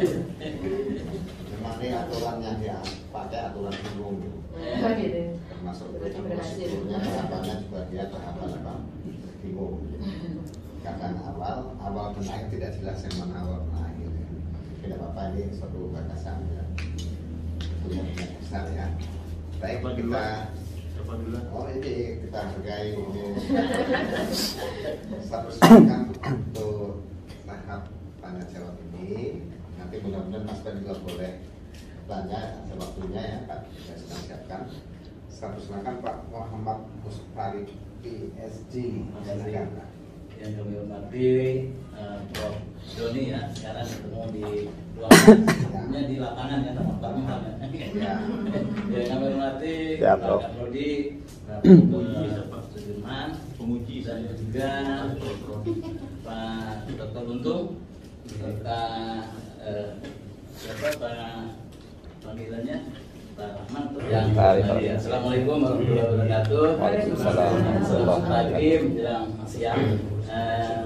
Memang ini aturan yang dia pakai aturan umum. Termasuk prosedurnya, tahapannya juga dia tahapan bingung. Kadang awal dan akhir tidak jelas yang mana awal dan akhir. Tidak apa-apa, ini suatu batasan ya. Punya besar ya. Baik, kita oh ini kita hargai ini. Status kan untuk tahap tanya jawab ini. Nanti mudah-mudahan Mas Ben juga boleh tanya, ada waktunya ya Pak. Saya sedang siapkan. Status kan Pak Muhammad Mustari PSG. Yang kami hormati Prof. Doni ya, sekarang ketemu di ruangan di lapangan ya, tempat kami ya. Yang kami hormati Pak Kaprodi, Pak Sudirman, penguji dan juga Pak Dr. Untung serta Pak panggilannya Pak Rahman. Assalamualaikum warahmatullahi wabarakatuh. Waalaikumsalam. Selamat pagi menjelang siang.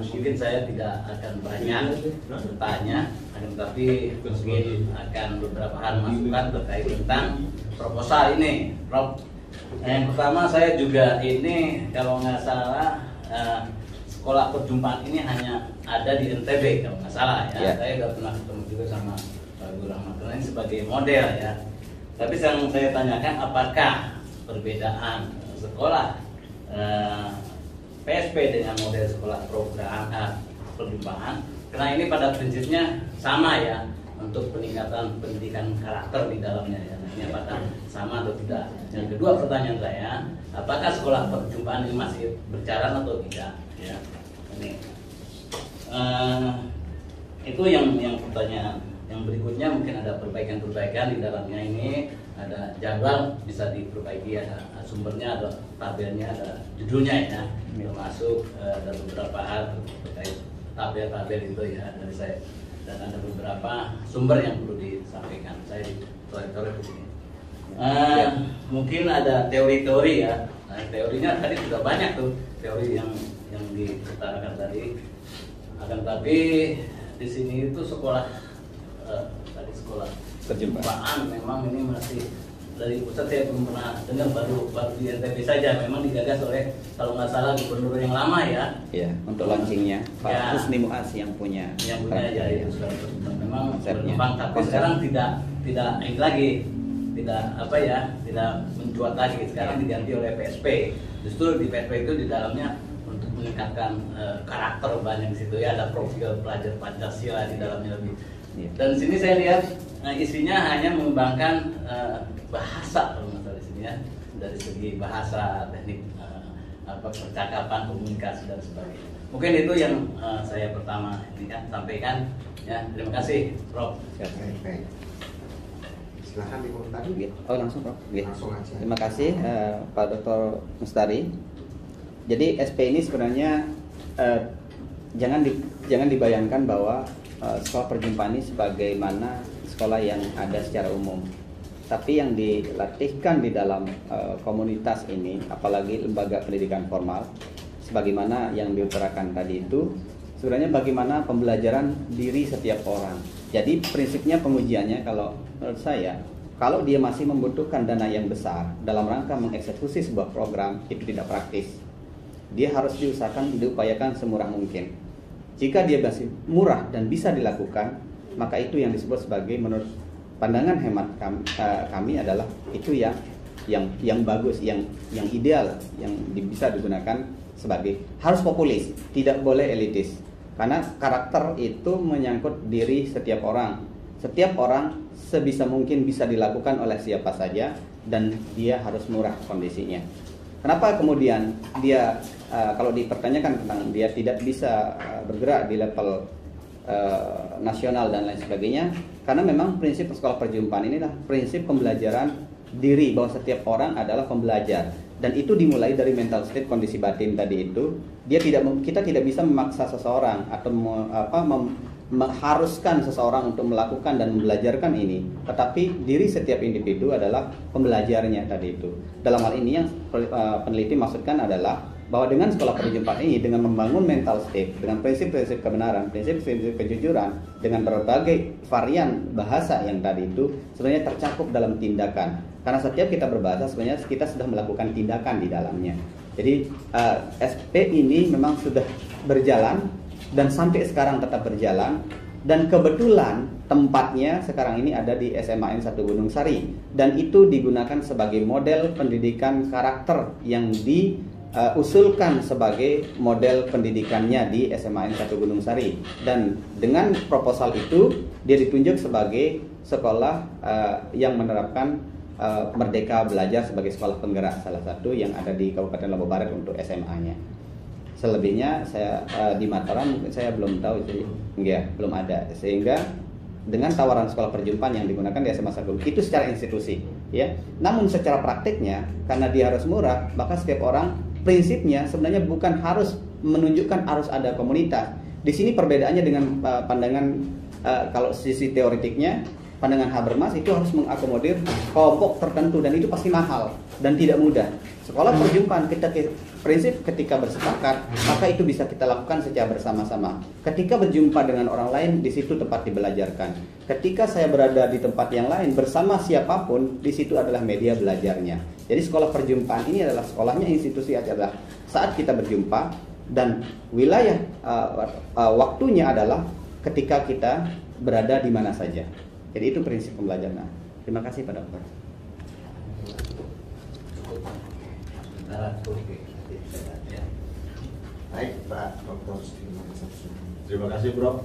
Mungkin saya tidak akan banyak bertanya, tetapi mungkin akan beberapa hal masukan terkait tentang proposal ini, Prof. Yang pertama, saya juga ini kalau nggak salah sekolah perjumpaan ini hanya ada di NTB kalau nggak salah ya. Saya udah pernah ketemu juga sama Pak Guru Rahmat ini sebagai model ya. Tapi yang saya tanyakan, apakah perbedaan sekolah PSP dengan model sekolah program perjumpaan? Karena ini pada prinsipnya sama ya untuk peningkatan pendidikan karakter di dalamnya ya. Ini apakah sama atau tidak? Yang kedua pertanyaan saya, apakah sekolah perjumpaan ini masih berjalan atau tidak? Ya, ini itu yang pertanyaan. Yang berikutnya mungkin ada perbaikan-perbaikan di dalamnya ini, ada jadwal bisa diperbaiki, ada sumbernya, ada tabelnya, ada judulnya ya, termasuk ada beberapa hal terkait tabel-tabel itu ya dari saya, dan ada beberapa sumber yang perlu disampaikan. Saya ditorek-torek di sini. Mungkin ada teori-teori ya. Nah, teorinya tadi sudah banyak tuh teori yang diutarakan tadi. Akan tapi di sini itu sekolah tadi sekolah perjumpaan memang ini masih dari pusat saya belum pernah dengar, baru di NTB saja. Memang digagas oleh kalau nggak salah gubernur yang lama ya. Iya, untuk launchingnya Pak Husni Mu'az yang punya ya itu sekarang memang berkembang, tapi sekarang tidak ini lagi, tidak mencuat lagi. Sekarang diganti oleh PSP. Justru di PSP itu di dalamnya untuk meningkatkan karakter banyak di situ ya, ada profil pelajar Pancasila di dalamnya lebih. Dan di sini saya lihat isinya hanya mengembangkan bahasa kalau nggak salah di sini ya, dari segi bahasa, teknik percakapan, komunikasi dan sebagainya. Mungkin itu yang saya pertama ini kan sampaikan ya. Terima kasih Prof. Baik. Silahkan dikomentari. Oh langsung Prof. Langsung aja. Terima kasih Pak Dr. Mustari. Jadi SP ini sebenarnya jangan dibayangkan bahwa sekolah perjumpaan ini sebagaimana sekolah yang ada secara umum. Tapi yang dilatihkan di dalam komunitas ini, apalagi lembaga pendidikan formal, sebagaimana yang diutarakan tadi itu, sebenarnya bagaimana pembelajaran diri setiap orang. Jadi prinsipnya pengujiannya kalau menurut saya, kalau dia masih membutuhkan dana yang besar dalam rangka mengeksekusi sebuah program, itu tidak praktis. Dia harus diupayakan semurah mungkin. Jika dia masih murah dan bisa dilakukan, maka itu yang disebut sebagai, menurut pandangan hemat kami adalah itu yang bagus, yang ideal, yang bisa digunakan sebagai, harus populis, tidak boleh elitis. Karena karakter itu menyangkut diri setiap orang. Setiap orang sebisa mungkin bisa dilakukan oleh siapa saja, dan dia harus murah kondisinya. Kenapa kemudian dia kalau dipertanyakan tentang dia tidak bisa bergerak di level nasional dan lain sebagainya, karena memang prinsip sekolah perjumpaan inilah prinsip pembelajaran diri, bahwa setiap orang adalah pembelajar, dan itu dimulai dari mental state, kondisi batin tadi itu. Kita tidak bisa memaksa seseorang atau mengharuskan seseorang untuk melakukan dan membelajarkan ini, tetapi diri setiap individu adalah pembelajarnya tadi itu. Dalam hal ini yang peneliti maksudkan adalah bahwa dengan sekolah perjumpaan ini, dengan membangun mental state, dengan prinsip-prinsip kebenaran, prinsip-prinsip kejujuran, dengan berbagai varian bahasa yang tadi itu sebenarnya tercakup dalam tindakan. Karena setiap kita berbahasa sebenarnya kita sudah melakukan tindakan di dalamnya. Jadi SP ini memang sudah berjalan dan sampai sekarang tetap berjalan. Dan kebetulan tempatnya sekarang ini ada di SMAN 1 Gunung Sari, dan itu digunakan sebagai model pendidikan karakter yang diusulkan sebagai model pendidikannya di SMAN 1 Gunung Sari. Dan dengan proposal itu dia ditunjuk sebagai sekolah yang menerapkan Merdeka Belajar sebagai sekolah penggerak, salah satu yang ada di Kabupaten Lombok Barat untuk SMA-nya. Selebihnya saya di Mataram saya belum tahu sih, belum ada. Sehingga dengan tawaran sekolah perjumpaan yang digunakan di SMA 1 itu secara institusi, ya. Namun secara praktiknya karena dia harus murah, maka setiap orang prinsipnya sebenarnya bukan harus menunjukkan harus ada komunitas. Di sini perbedaannya dengan pandangan kalau sisi teoretiknya, pandangan Habermas itu harus mengakomodir kelompok tertentu dan itu pasti mahal dan tidak mudah. Sekolah perjumpaan kita prinsip ketika bersepakat, maka itu bisa kita lakukan secara bersama-sama. Ketika berjumpa dengan orang lain, di situ tempat dibelajarkan. Ketika saya berada di tempat yang lain bersama siapapun, di situ adalah media belajarnya. Jadi sekolah perjumpaan ini adalah sekolahnya institusi adalah saat kita berjumpa, dan wilayah waktunya adalah ketika kita berada di mana saja. Jadi itu prinsip pembelajaran. Terima kasih Pak Dokter. Baik Pak Dokter. Terima kasih Bro.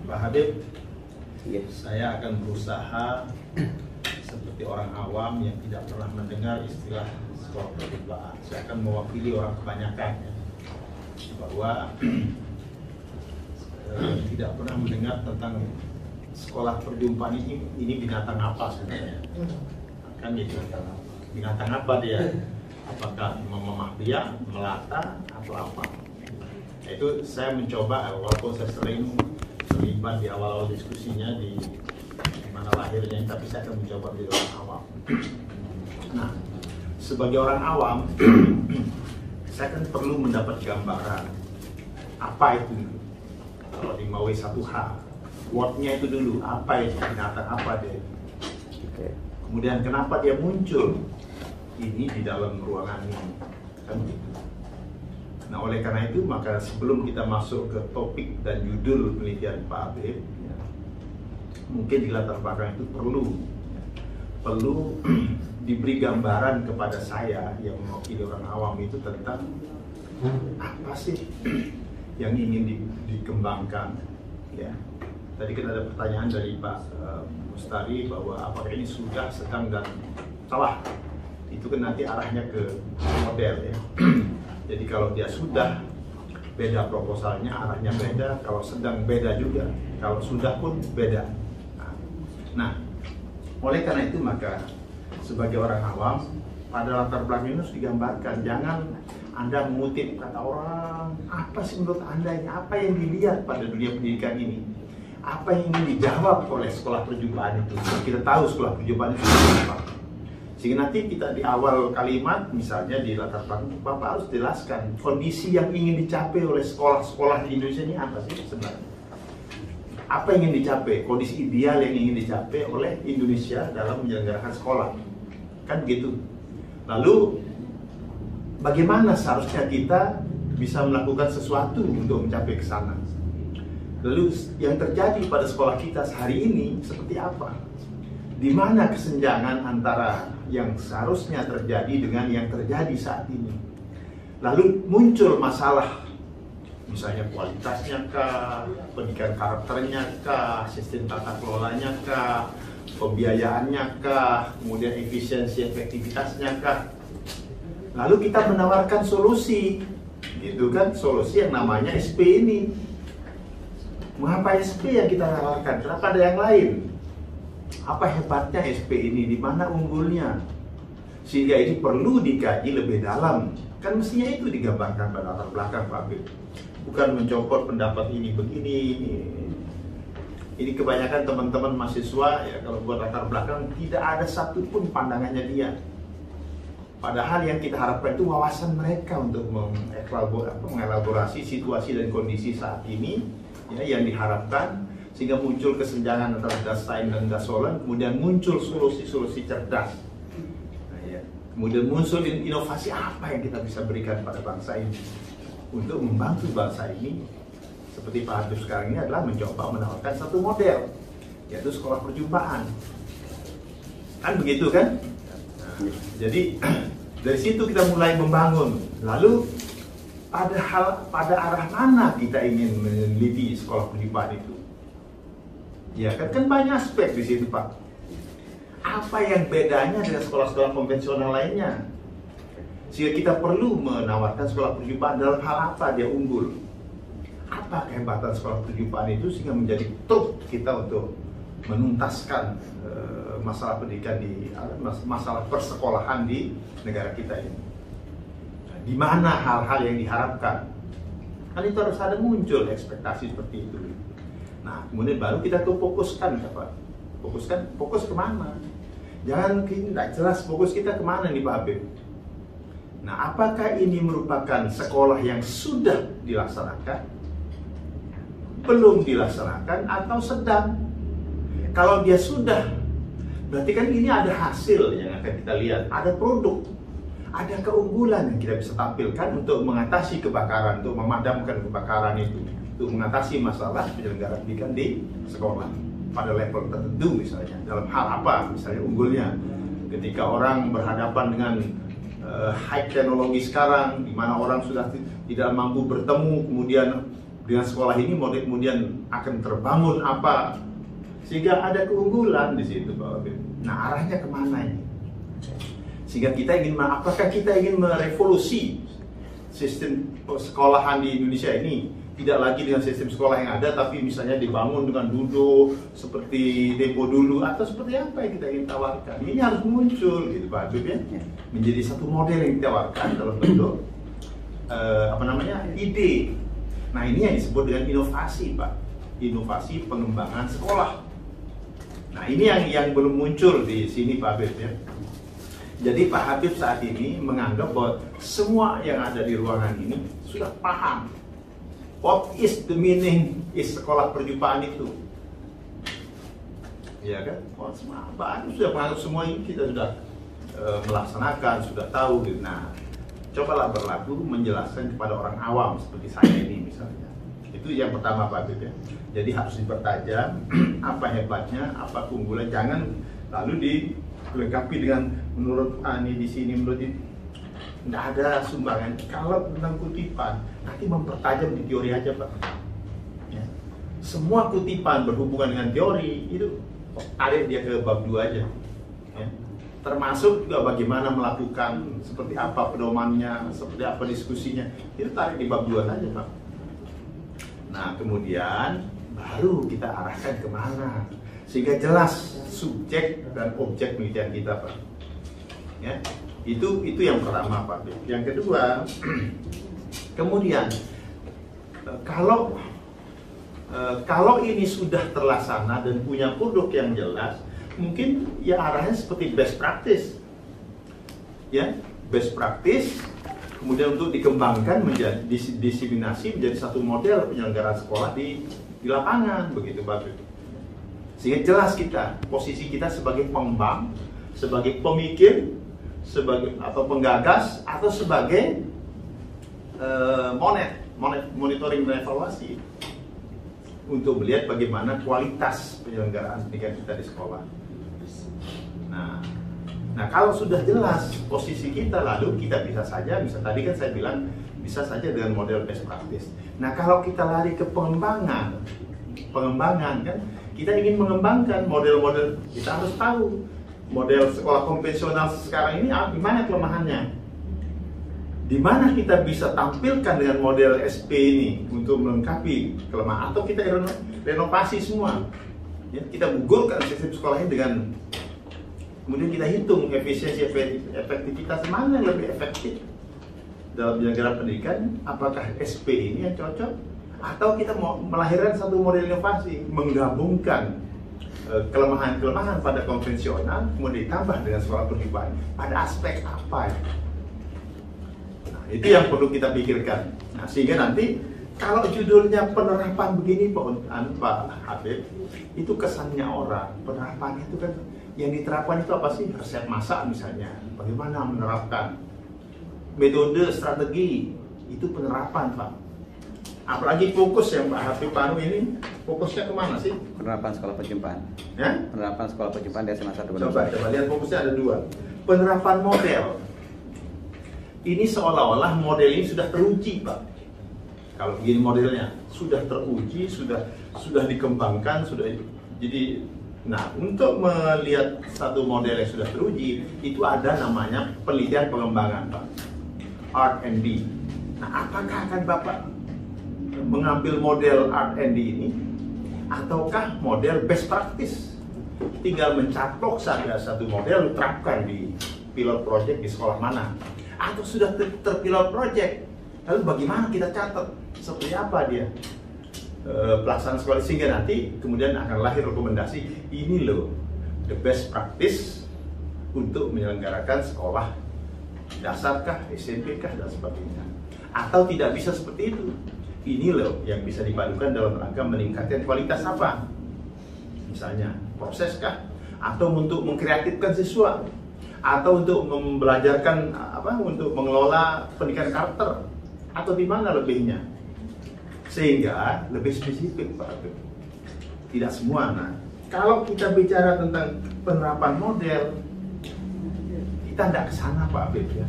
Pak Habib, saya akan berusaha seperti orang awam yang tidak pernah mendengar istilah sekolah perjumpaan. Saya akan mewakili orang kebanyakan ya, bahwa tidak pernah mendengar tentang sekolah perjumpaan ini binatang apa sebenarnya. Kan gitu, binatang apa dia? Apakah memamah biak, melata, atau apa? Itu saya mencoba, walaupun saya sering terlibat di awal-awal diskusinya di mana lahirnya, tapi saya akan mencoba menjadi orang awam. Nah, sebagai orang awam, saya kan perlu mendapat gambaran apa itu. Kalau di MAW 1H, wordnya itu dulu, apa itu, binatang apa dia. Kemudian kenapa dia muncul ini di dalam ruangan ini, kan gitu. Nah oleh karena itu maka sebelum kita masuk ke topik dan judul penelitian Pak Habib, ya, mungkin di latar belakang itu perlu diberi gambaran kepada saya yang mewakili orang awam itu tentang apa sih yang ingin dikembangkan, ya. Tadi kan ada pertanyaan dari Pak Mustari bahwa apakah ini sudah, sedang, dan telah. Itu kan nanti arahnya ke model ya. Jadi kalau dia sudah, beda proposalnya, arahnya beda. Kalau sedang, beda juga. Kalau sudah pun beda. Nah, oleh karena itu maka sebagai orang awam, pada latar belakang ini harus digambarkan. Jangan Anda mengutip kata orang, apa sih menurut Anda ini, apa yang dilihat pada dunia pendidikan ini, apa yang ingin dijawab oleh sekolah perjumpaan itu. Kita tahu sekolah perjumpaan itu apa. Sehingga nanti kita di awal kalimat, misalnya di latar belakang, Bapak harus jelaskan kondisi yang ingin dicapai oleh sekolah-sekolah di Indonesia ini apa sih sebenarnya. Apa yang ingin dicapai, kondisi ideal yang ingin dicapai oleh Indonesia dalam menyelenggarakan sekolah. Kan begitu. Lalu bagaimana seharusnya kita bisa melakukan sesuatu untuk mencapai ke sana. Lalu yang terjadi pada sekolah kita sehari ini seperti apa? Di mana kesenjangan antara yang seharusnya terjadi dengan yang terjadi saat ini? Lalu muncul masalah, misalnya kualitasnya kah, pendidikan karakternya kah, sistem tata kelolanya kah, pembiayaannya kah, kemudian efisiensi efektivitasnya kah. Lalu kita menawarkan solusi, gitu kan, solusi yang namanya SP ini. Mengapa SP yang kita tawarkan? Kenapa ada yang lain? Apa hebatnya SP ini? Di mana unggulnya? Sehingga ini perlu dikaji lebih dalam. Kan mestinya itu digambarkan pada latar belakang Pak Habib. Bukan mencopot pendapat ini begini. Ini kebanyakan teman-teman mahasiswa ya, kalau buat latar belakang tidak ada satupun pandangannya dia. Padahal yang kita harapkan itu wawasan mereka untuk mengelaborasi situasi dan kondisi saat ini, ya, yang diharapkan, sehingga muncul kesenjangan antara Dasein dan Dasolen, kemudian muncul solusi-solusi cerdas. Nah, ya. Kemudian muncul inovasi apa yang kita bisa berikan pada bangsa ini untuk membantu bangsa ini. Seperti Pak Habib sekarang ini adalah mencoba menawarkan satu model, yaitu sekolah perjumpaan. Kan begitu kan? Nah, jadi dari situ kita mulai membangun. Lalu pada arah mana kita ingin meneliti sekolah perjumpaan itu? Ya kan banyak aspek di situ, Pak. Apa yang bedanya dengan sekolah-sekolah konvensional lainnya? Sehingga kita perlu menawarkan sekolah perjumpaan dalam hal apa dia unggul. Apa kehebatan sekolah perjumpaan itu sehingga menjadi truk kita untuk menuntaskan masalah pendidikan masalah persekolahan di negara kita ini. Nah, di mana hal-hal yang diharapkan? Kan itu harus ada muncul ekspektasi seperti itu. Nah, kemudian baru kita fokuskan, Pak. Fokus kemana? Jangan tidak jelas fokus kita kemana nih, Pak Habib. Nah, apakah ini merupakan sekolah yang sudah dilaksanakan, belum dilaksanakan, atau sedang? Kalau dia sudah, berarti kan ini ada hasil yang akan kita lihat, ada produk, ada keunggulan yang kita bisa tampilkan untuk mengatasi kebakaran, untuk memadamkan kebakaran itu, untuk mengatasi masalah penyelenggaraan pendidikan di sekolah pada level tertentu misalnya. Dalam hal apa misalnya unggulnya? Ketika orang berhadapan dengan high teknologi sekarang, di mana orang sudah tidak mampu bertemu, kemudian dengan sekolah ini kemudian akan terbangun apa, sehingga ada keunggulan di situ, Pak Habib. Nah, arahnya kemana ini? Sehingga kita apakah kita ingin merevolusi sistem sekolahan di Indonesia ini? Tidak lagi dengan sistem sekolah yang ada, tapi misalnya dibangun dengan duduk seperti Depo dulu, atau seperti apa yang kita ingin tawarkan? Ini harus muncul, gitu Pak Habib, ya, menjadi satu model yang ditawarkan dalam bentuk ide. Nah, ini yang disebut dengan inovasi, Pak. Inovasi pengembangan sekolah. Nah, ini yang belum muncul di sini, Pak Habib, ya. Jadi Pak Habib saat ini menganggap bahwa semua yang ada di ruangan ini sudah paham what is the meaning is sekolah perjumpaan itu. Ya kan? Oh, semua Pak Habib sudah menganggap semua ini kita sudah melaksanakan, sudah tahu gitu. Nah, cobalah berlaku menjelaskan kepada orang awam seperti saya ini misalnya. Itu yang pertama, Pak Habib, ya. Jadi harus dipertajam apa hebatnya, apa keunggulan, jangan lalu dilengkapi dengan menurut Ani di sini, menurut ini. Nggak ada sumbangan. Kalau tentang kutipan, nanti mempertajam di teori aja, Pak. Ya. Semua kutipan berhubungan dengan teori itu tarik dia ke bab 2 aja. Ya. Termasuk juga bagaimana melakukan, seperti apa pedomannya, seperti apa diskusinya, itu tarik di bab 2 saja, Pak. Nah, kemudian baru kita arahkan kemana, sehingga jelas subjek dan objek penelitian kita, Pak. Ya, itu yang pertama, Pak. Yang kedua, kemudian kalau ini sudah terlaksana dan punya produk yang jelas, mungkin ya arahnya seperti best practice, ya, best practice. Kemudian untuk dikembangkan menjadi diseminasi menjadi satu model penyelenggaraan sekolah di lapangan, begitu, Pak. Sehingga jelas posisi kita sebagai pengembang, sebagai pemikir, sebagai atau penggagas, atau sebagai monitoring dan evaluasi untuk melihat bagaimana kualitas penyelenggaraan pendidikan kita di sekolah. Nah, kalau sudah jelas posisi kita, lalu kita bisa saja, tadi kan saya bilang, bisa saja dengan model best practice. Nah, kalau kita lari ke pengembangan kan, kita ingin mengembangkan model-model, kita harus tahu model sekolah konvensional sekarang ini di mana kelemahannya, di mana kita bisa tampilkan dengan model SP ini untuk melengkapi kelemahan, atau kita renovasi semua, ya, kita gugurkan sistem sekolahnya dengan, kemudian kita hitung efisiensi efektivitas mana yang lebih efektif dalam penyelenggaraan pendidikan, apakah SP ini yang cocok, atau kita mau melahirkan satu model inovasi menggabungkan kelemahan-kelemahan pada konvensional kemudian ditambah dengan sekolah perjumpaan pada aspek apa ya? Nah, itu yang perlu kita pikirkan. Nah, sehingga nanti kalau judulnya penerapan begini Pak Habib, itu kesannya orang penerapan itu kan yang diterapkan itu apa sih? Resep masak misalnya, bagaimana menerapkan metode strategi, itu penerapan Pak. Apalagi fokus yang Pak Habib Panu ini, fokusnya kemana sih? Penerapan sekolah perjumpaan. Ya? Penerapan sekolah perjumpaan di SMA 1 Coba lihat fokusnya ada 2. Penerapan model. Ini seolah-olah model ini sudah teruji Pak. Kalau begini modelnya sudah teruji, sudah dikembangkan, sudah jadi. Nah, untuk melihat satu model yang sudah teruji, itu ada namanya penelitian pengembangan Pak, R&D. Nah, apakah akan Bapak mengambil model R&D ini ataukah model best practice, tinggal mencaplok saja satu model diterapkan di pilot project di sekolah mana, atau sudah terpilot project lalu bagaimana kita catat seperti apa dia pelaksanaan sekolah, sehingga nanti kemudian akan lahir rekomendasi ini loh the best practice untuk menyelenggarakan sekolah dasar kah, SMP kah dan sebagainya. Atau tidak bisa seperti itu, ini loh yang bisa dipadukan dalam rangka meningkatkan kualitas apa? Misalnya proses kah? Atau untuk mengkreatifkan siswa? Atau untuk membelajarkan untuk mengelola pendidikan karakter? Atau di mana lebihnya? Sehingga lebih spesifik Pak Habib. Tidak semua. Nah, kalau kita bicara tentang penerapan model, kita tidak ke sana Pak Habib ya.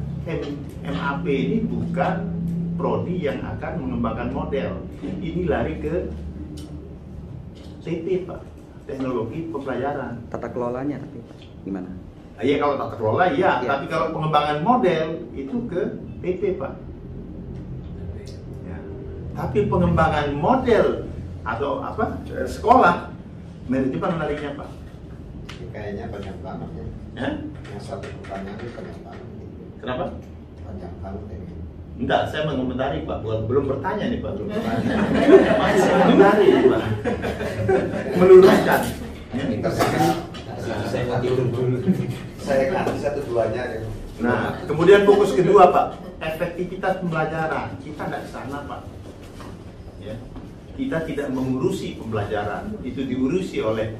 MAP ini bukan prodi yang akan mengembangkan model. Ini lari ke TP Pak, teknologi pembelajaran. Tata kelolanya tapi gimana? Iya, kalau tata kelola ya, tapi kalau pengembangan model itu ke TP Pak. Ya. Tapi pengembangan model atau sekolah, manajemen menariknya Pak. Kayaknya banyak banget ya. Yang satu pertanyaan itu banyak banget. Kenapa? Banyak banget ini. Enggak, saya mengomentari Pak, belum bertanya nih Pak, belum bertanya. Masih mengomentari Pak, meluruskan. Saya kasih satu duanya ya. Nah, kemudian fokus kedua Pak, efektivitas pembelajaran. Kita tidak ke sana Pak. Ya. Kita tidak mengurusi pembelajaran, itu diurusi oleh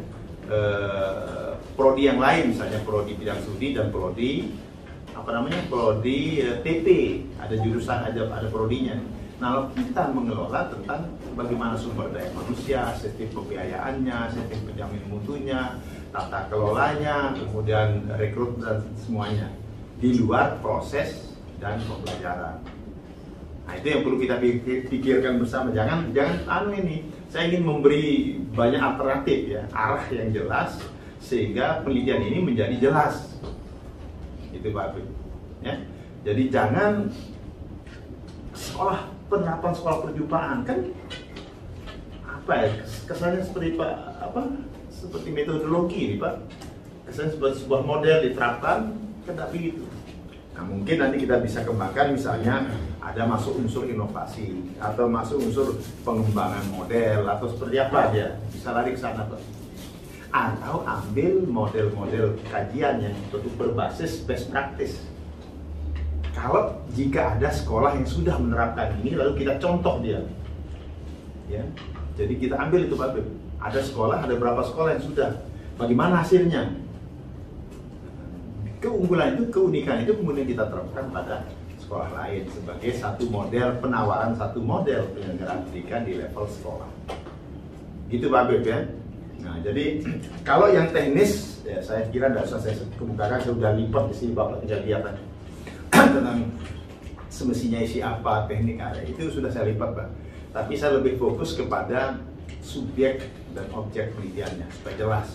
prodi yang lain, misalnya prodi bidang studi dan prodi prodi TP, ada jurusan, ada prodinya. Nah, kita mengelola tentang bagaimana sumber daya manusia, sistem pembiayaannya, sistem penjamin mutunya, tata kelolanya, kemudian rekrut dan semuanya di luar proses dan pembelajaran. Nah, itu yang perlu kita pikirkan bersama. Jangan ini. Saya ingin memberi banyak alternatif ya, arah yang jelas sehingga penelitian ini menjadi jelas. Itu Pak Habib. Ya. Jadi jangan penerapan sekolah perjumpaan kan kesannya seperti seperti metodologi ini Pak. Kesannya seperti sebuah model diterapkan, kan tidak begitu. Nah, mungkin nanti kita bisa kembangkan misalnya ada masuk unsur inovasi atau masuk unsur pengembangan model atau seperti apa dia bisa lari ke sana Pak. Atau ambil model-model kajian yang tentu berbasis best practice. Kalau jika ada sekolah yang sudah menerapkan ini, lalu kita contoh dia, ya. Jadi kita ambil itu Pak Habib. Ada sekolah, ada berapa sekolah yang sudah. Bagaimana hasilnya? Keunggulan itu, keunikan itu kemudian kita terapkan pada sekolah lain sebagai satu model penawaran, satu model penyelenggaraan pendidikan di level sekolah. Gitu Pak Habib ya. Nah, jadi kalau yang teknis, ya saya kira tidak usah saya kemukakan, saya sudah lipat di sini Bapak tidak lihat tentang semestinya isi apa, teknik ada, itu sudah saya lipat Pak. Tapi saya lebih fokus kepada subjek dan objek penelitiannya supaya jelas.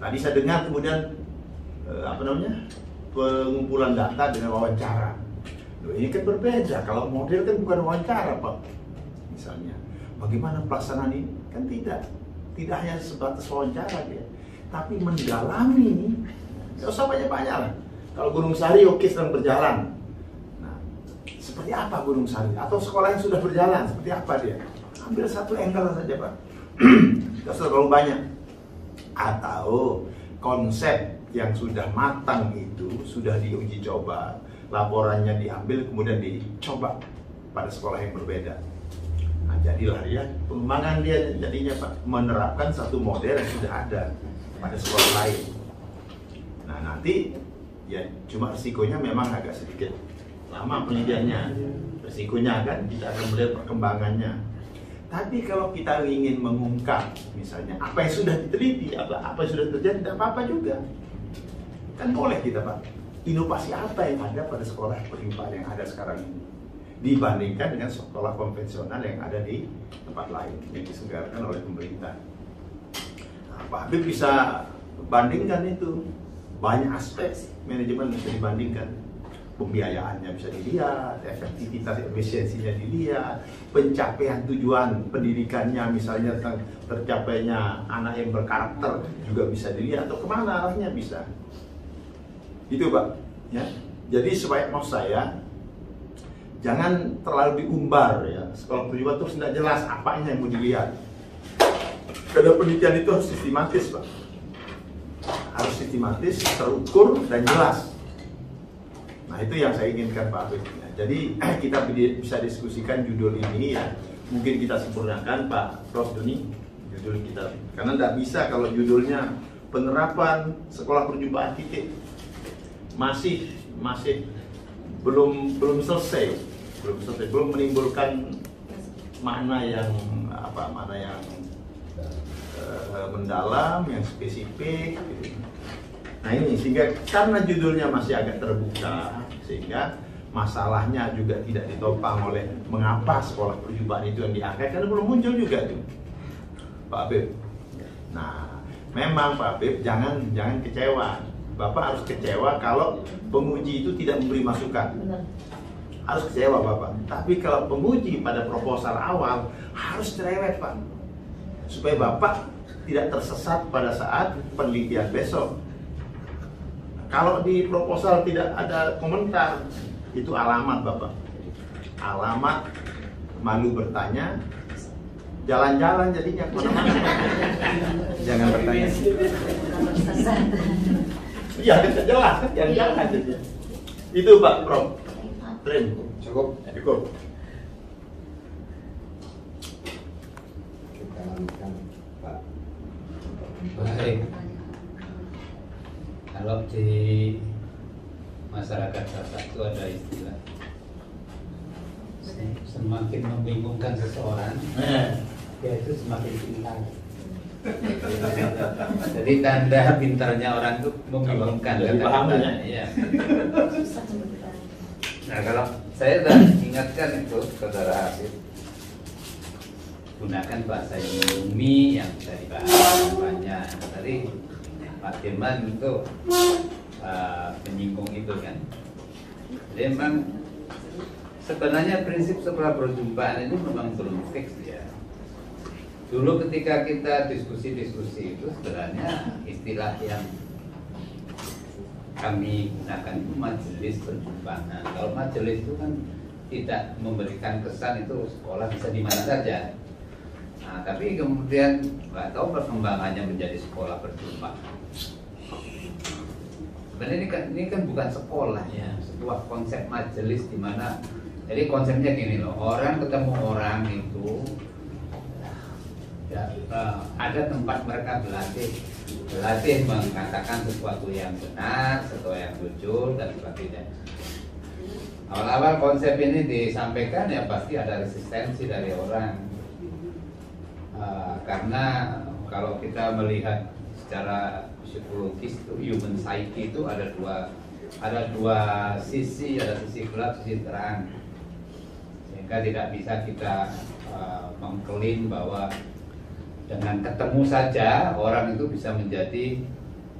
Tadi saya dengar kemudian pengumpulan data dengan wawancara. Loh, ini kan berbeda. Kalau model kan bukan wawancara Pak. Misalnya, bagaimana pelaksanaan ini? Kan tidak hanya sebatas wawancara dia, tapi mendalami. Tidak usah banyak-banyak lah. Kalau Gunung Sari oke sedang berjalan. Nah, seperti apa Gunung Sari? Atau sekolah yang sudah berjalan, seperti apa dia? Ambil satu angle saja Pak. Tidak usah terlalu banyak. atau konsep yang sudah matang itu sudah diuji coba, laporannya diambil kemudian dicoba pada sekolah yang berbeda. Nah, jadilah ya pengembangan dia jadinya Pak, menerapkan satu model yang sudah ada pada sekolah lain. Nah nanti ya cuma risikonya memang agak sedikit lama penelitiannya, risikonya kan kita akan melihat perkembangannya. Tapi kalau kita ingin mengungkap misalnya apa yang sudah diteliti, apa yang sudah terjadi, tidak apa-apa juga. Kan boleh kita Pak, inovasi apa yang ada pada sekolah perjumpaan yang ada sekarang ini dibandingkan dengan sekolah konvensional yang ada di tempat lain yang diselenggarakan oleh pemerintah. Nah, Pak Habib bisa bandingkan itu, banyak aspek manajemen bisa dibandingkan. Pembiayaannya bisa dilihat, efektivitas efisiensinya dilihat, pencapaian tujuan pendidikannya misalnya tercapainya anak yang berkarakter juga bisa dilihat, atau kemana arahnya bisa. Itu Pak ya. Jadi supaya mau saya jangan terlalu diumbar ya, sekolah perjumpaan terus tidak jelas apanya yang mau dilihat. Karena penelitian itu harus sistematis Pak, harus sistematis, terukur dan jelas. Nah itu yang saya inginkan Pak Habib. Jadi kita bisa diskusikan judul ini ya, mungkin kita sempurnakan Pak Prof Doni judul kita, karena tidak bisa kalau judulnya penerapan sekolah perjumpaan titik masih belum selesai, belum menimbulkan makna yang mendalam, yang spesifik gitu. Nah ini sehingga karena judulnya masih agak terbuka, sehingga masalahnya juga tidak ditopang oleh mengapa sekolah perjumpaan itu yang diangkat, karena belum muncul juga tuh Pak Habib. Nah memang Pak Habib jangan kecewa. Bapak harus kecewa kalau penguji itu tidak memberi masukan. Harus kecewa Bapak. Tapi kalau penguji pada proposal awal harus cerewet Pak, supaya Bapak tidak tersesat pada saat penelitian besok. Kalau di proposal tidak ada komentar, itu alamat Bapak, alamat malu bertanya, jalan-jalan jadinya kemana-mana. Jangan bertanya. Iya, tidak jelas kan, jalan-jalan jadinya. Itu Pak Prof. Tren. Cukup. Cukup. Kita lanjutkan Pak. Baik. Kalau di masyarakat Sasak itu ada istilah semakin membingungkan seseorang, yaitu semakin pintar. Jadi tanda pintarnya orang itu membingungkan. Ya. Nah kalau saya sudah ingatkan itu saudara Hafiz, gunakan bahasa Yumi yang bisa dibahas banyak. Tadi Pak Dirman itu menyinggung itu kan. Jadi memang sebenarnya prinsip sekolah perjumpaan itu memang belum fix ya. Dulu ketika kita diskusi-diskusi itu sebenarnya istilah yang kami gunakan itu majelis perjumpaan. Kalau majelis itu kan tidak memberikan kesan itu sekolah bisa di mana saja. Nah, tapi kemudian nggak tahu perkembangannya menjadi sekolah perjumpaan. Sebenarnya ini kan bukan sekolah ya, sebuah konsep majelis di mana. Jadi konsepnya gini loh, orang ketemu orang itu ya, ada tempat mereka berlatih mengatakan sesuatu yang benar, sesuatu yang jujur dan sebagainya. Awal-awal konsep ini disampaikan ya pasti ada resistensi dari orang, karena kalau kita melihat secara psikologis itu human psyche itu ada dua sisi, ada sisi gelap, sisi terang, sehingga tidak bisa kita mengklaim bahwa dengan ketemu saja orang itu bisa menjadi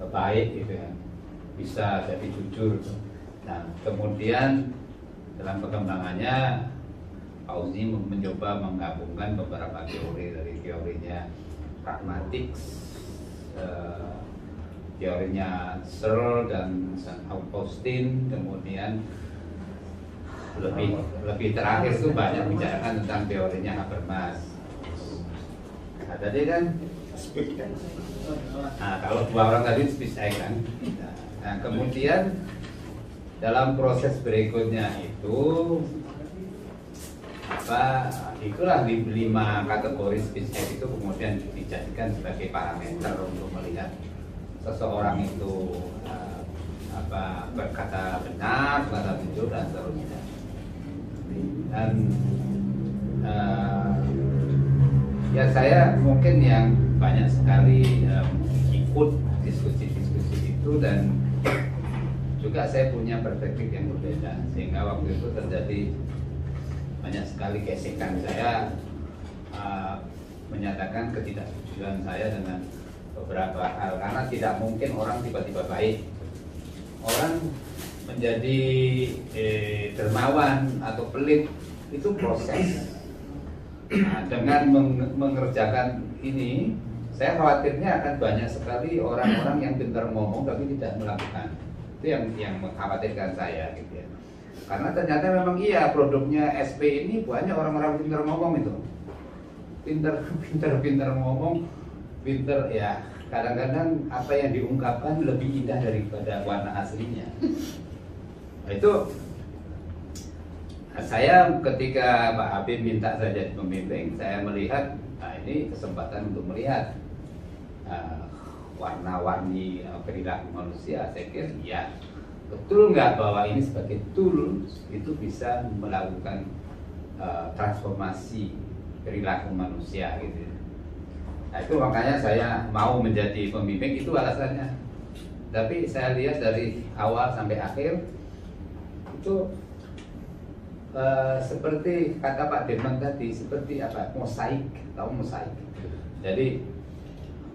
baik gitu ya, bisa jadi jujur. Nah kemudian dalam perkembangannya Pak Uzi mencoba menggabungkan beberapa teori, dari teorinya pragmatics, teorinya Searle dan Augustine, kemudian lebih terakhir itu banyak bicarakan tentang teorinya Habermas. Nah, tadi kan speed kan. Nah, kalau 2 orang tadi speech eye kan. Nah, kemudian dalam proses berikutnya itu itulah 5 kategori speech eye itu kemudian dijadikan sebagai parameter untuk melihat seseorang itu berkata benar, berkata jujur dan seterusnya. Dan ya saya mungkin yang banyak sekali ikut diskusi-diskusi itu, dan juga saya punya perspektif yang berbeda, sehingga waktu itu terjadi banyak sekali gesekan. Saya menyatakan ketidaksetujuan saya dengan beberapa hal, karena tidak mungkin orang tiba-tiba baik. Orang menjadi dermawan atau pelit itu proses. Nah, dengan mengerjakan ini, saya khawatirnya akan banyak sekali orang-orang yang pintar ngomong tapi tidak melakukan. Itu yang mengkhawatirkan saya gitu ya. Karena ternyata memang iya, produknya SP ini banyak orang-orang pintar ngomong itu. Pintar ngomong, pintar ya. Kadang-kadang apa yang diungkapkan lebih indah daripada warna aslinya. Nah, itu saya ketika Pak Habib minta saya jadi pembimbing, saya melihat, nah ini kesempatan untuk melihat warna-warni perilaku manusia. Saya kira ya betul nggak bahwa ini sebagai tool itu bisa melakukan transformasi perilaku manusia gitu. Nah, itu makanya saya mau menjadi pembimbing, itu alasannya. Tapi saya lihat dari awal sampai akhir itu seperti kata Pak Dirman tadi, seperti apa, mosaik, tahu mosaik. Jadi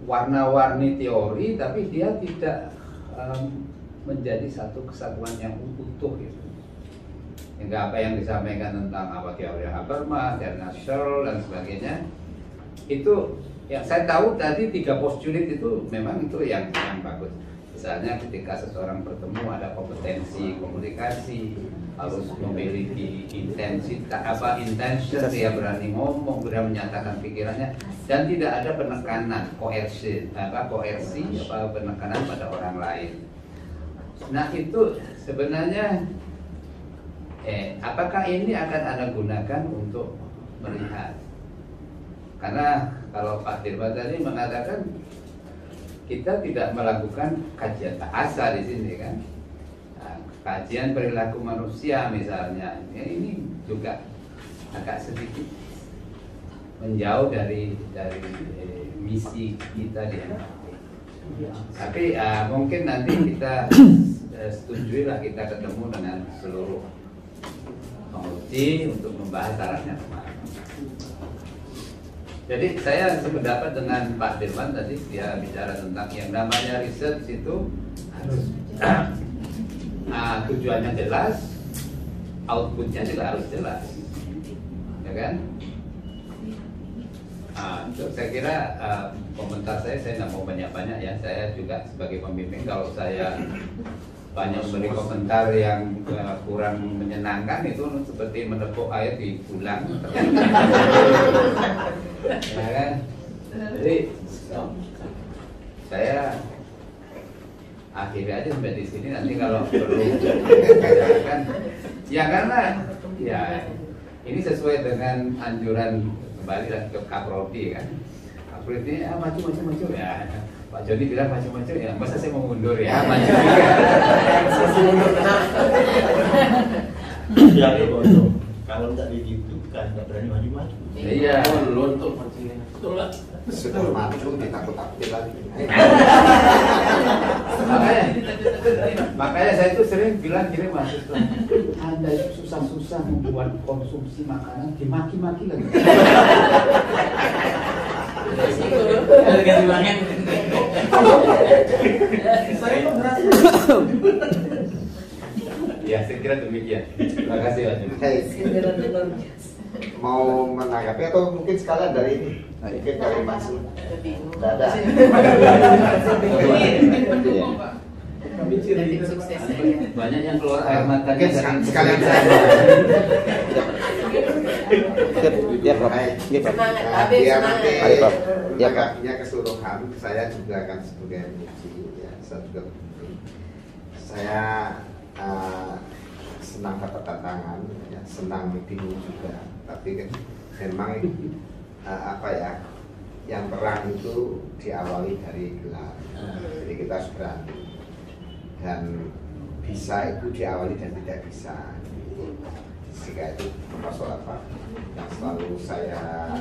warna-warni teori, tapi dia tidak menjadi satu kesatuan yang utuh gitu. Hingga apa yang disampaikan tentang apa teori Habermas, Searle dan sebagainya, itu yang saya tahu tadi 3 postulate itu memang itu yang bagus. Misalnya ketika seseorang bertemu ada kompetensi komunikasi, harus memiliki intention, dia berani ngomong, berani menyatakan pikirannya, dan tidak ada penekanan, koersi, penekanan pada orang lain. Nah itu sebenarnya, apakah ini akan Anda gunakan untuk melihat? Karena kalau Pak Dirman tadi mengatakan kita tidak melakukan kajian bahasa di sini kan, nah, kajian perilaku manusia misalnya, ya ini juga agak sedikit menjauh dari misi kita di MAP. Tapi mungkin nanti kita setujui lah, kita ketemu dengan seluruh penguji untuk membahas arahnya kemana. Jadi saya sependapat dengan Pak Dirman tadi, dia bicara tentang yang namanya research itu harus tujuannya jelas, outputnya juga harus jelas, ya kan? Saya kira komentar saya nggak mau banyak-banyak ya. Saya juga sebagai pembimbing, kalau saya banyak memberi komentar yang kurang menyenangkan, itu seperti menepuk air di tulang. Ya kan? Jadi saya akhirnya aja sampai di sini. Nanti kalau perlu kan, ya karena ya ini sesuai dengan anjuran kembali lagi ke Kaprodi kan. Kaprodi maju ya. Pak Joni bilang maju ya, masa saya mau mundur ya, maju juga. Ya itu kalau nggak dihidupkan nggak berani maju. Iya, Luntur mancingnya. Betul lah. Sudah maju ditakut-takutin lagi. Makanya saya itu sering bilang gini mahasiswa, Anda itu susah-susah membuat konsumsi makanan, dimaki-maki lagi. Ganti makan. Ya, saya kira demikian. Terima kasih Pak Joni. Mau menanggapi atau mungkin sekalian dari ini, mungkin dari Mas tidak ada. Banyak yang keluar air matanya. Mungkin sekalian saya. Ya, Prof. Baik. Ya, Prof. Semangat, Nah, habis biar semangat. nanti Mari, Prof. Ya, Prof. menanggapinya keseluruhan, saya juga akan sebagai MC ya, saya juga saya senang dapat tantangan, ya, senang bingung juga, tapi kan memang apa ya, yang perang itu diawali dari gelar, jadi kita harus berani dan bisa itu diawali dan tidak bisa. Jika itu termasuk apa yang selalu saya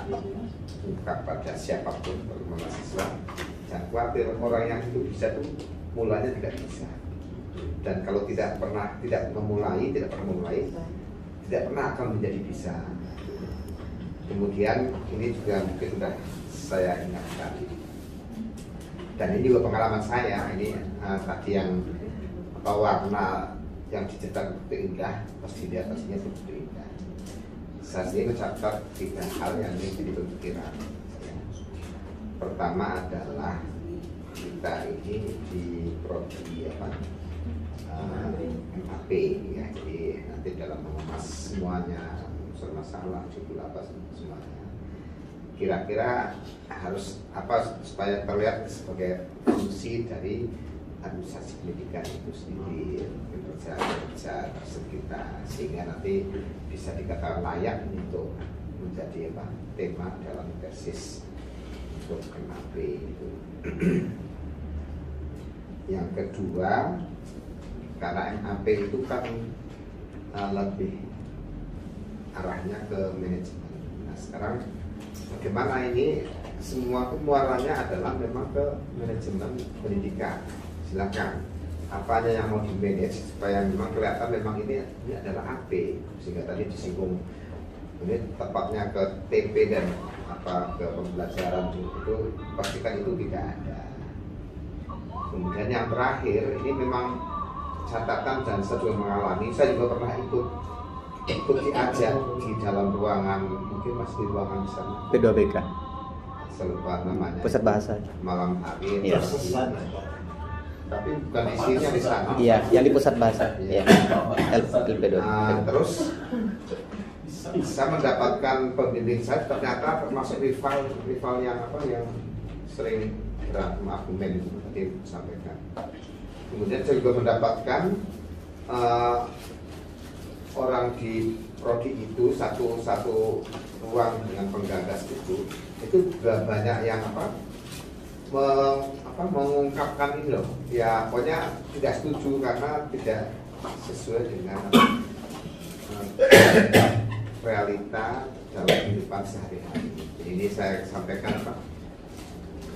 ungkap pada siapapun terutama mahasiswa, jangan khawatir orang yang itu bisa itu mulanya tidak bisa, dan kalau tidak pernah memulai tidak pernah akan menjadi bisa. Kemudian ini juga mungkin sudah saya ingatkan, dan ini juga pengalaman saya, ini tadi yang warna yang dicetak begitu indah, pasti di atasnya begitu indah. Saya sendiri mencatat 3 hal yang ingin jadi pemikiran. Pertama adalah kita ini di prodi MAP ya, jadi nanti dalam mengemas semuanya unsur masalah, judul apa semuanya. Kira-kira harus apa supaya terlihat sebagai fungsi dari administrasi pendidikan itu sendiri, kerja kita, sehingga nanti bisa dikatakan layak untuk menjadi apa tema dalam tesis untuk MAP itu. Yang kedua, karena MAP itu kan lebih arahnya ke manajemen. Nah sekarang bagaimana ini semua muaranya adalah memang ke manajemen pendidikan. Silakan apanya yang mau di manage supaya memang kelihatan memang ini adalah AP, sehingga tadi disinggung ini tepatnya ke TP dan apa ke pembelajaran itu pastikan itu tidak ada. Kemudian yang terakhir ini memang catatan, dan saya juga mengalami, saya juga pernah ikut diajak di dalam ruangan, mungkin masih di ruangan di sana P2BK, saya lupa namanya, pusat bahasa. malam hari. Iya. Tapi bukan isinya di sana. Iya, yang di pusat bahasa. Iya. Iya. LP2. Terus saya mendapatkan pembimbing saya ternyata termasuk rival yang apa yang sering berantem argumen itu tadi disampaikan. Kemudian saya juga mendapatkan orang di prodi itu satu ruang dengan penggagas itu juga banyak yang mengungkapkan ini loh, ya pokoknya tidak setuju karena tidak sesuai dengan realita dalam kehidupan sehari-hari. Ini saya sampaikan